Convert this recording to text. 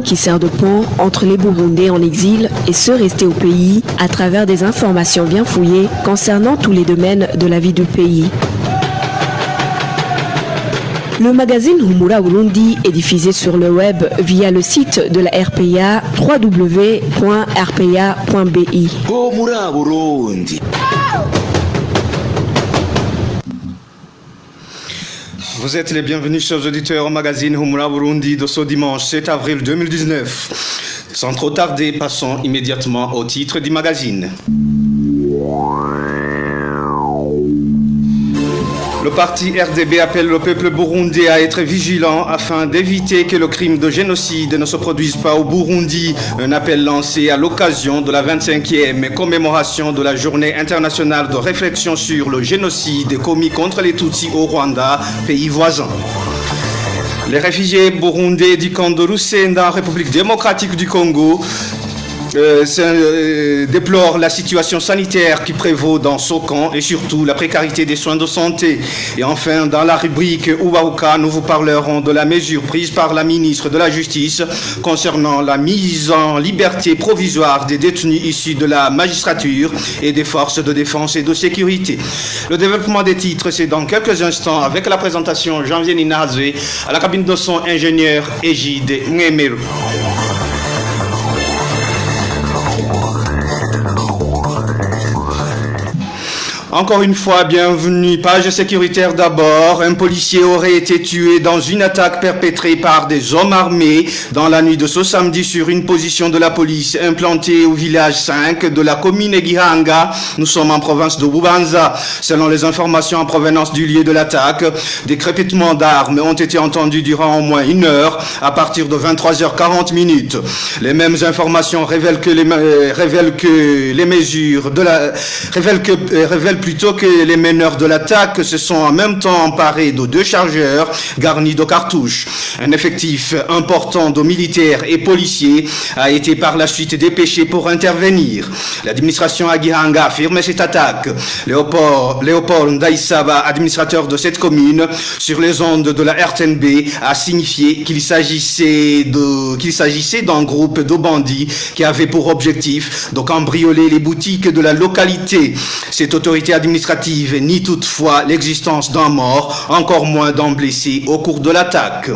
plateforme qui sert de pont entre les Burundais en exil et ceux restés au pays à travers des informations bien fouillées concernant tous les domaines de la vie du pays. Le magazine Humura Burundi est diffusé sur le web via le site de la RPA www.rpa.bi. Humura Burundi. Vous êtes les bienvenus, chers auditeurs, au magazine Humura Burundi de ce dimanche 7 avril 2019. Sans trop tarder, passons immédiatement au titre du magazine. Le parti RDB appelle le peuple burundais à être vigilant afin d'éviter que le crime de génocide ne se produise pas au Burundi. Un appel lancé à l'occasion de la 25e commémoration de la journée internationale de réflexion sur le génocide commis contre les Tutsis au Rwanda, pays voisin. Les réfugiés burundais du camp de Rusenda en République démocratique du Congo déplore la situation sanitaire qui prévaut dans ce camp et surtout la précarité des soins de santé. Et enfin, dans la rubrique Ouaouka, nous vous parlerons de la mesure prise par la ministre de la Justice concernant la mise en liberté provisoire des détenus issus de la magistrature et des forces de défense et de sécurité. Le développement des titres, c'est dans quelques instants avec la présentation Janvier Ninazé à la cabine de son ingénieur Égide Ngemeru. Encore une fois, bienvenue. Page sécuritaire d'abord. Un policier aurait été tué dans une attaque perpétrée par des hommes armés dans la nuit de ce samedi sur une position de la police implantée au village 5 de la commune Gihanga. Nous sommes en province de Bubanza. Selon les informations en provenance du lieu de l'attaque, des crépitements d'armes ont été entendus durant au moins une heure à partir de 23h40. Les mêmes informations révèlent plutôt que les meneurs de l'attaque se sont en même temps emparés de 2 chargeurs garnis de cartouches. Un effectif important de militaires et policiers a été par la suite dépêché pour intervenir. L'administration à Gihanga affirme cette attaque. Léopold Ndaïsaba, administrateur de cette commune, sur les ondes de la RTNB, a signifié qu'il s'agissait d'un groupe de bandits qui avait pour objectif de cambrioler les boutiques de la localité. Cette autorité administrative nie toutefois l'existence d'un mort, encore moins d'un blessé au cours de l'attaque.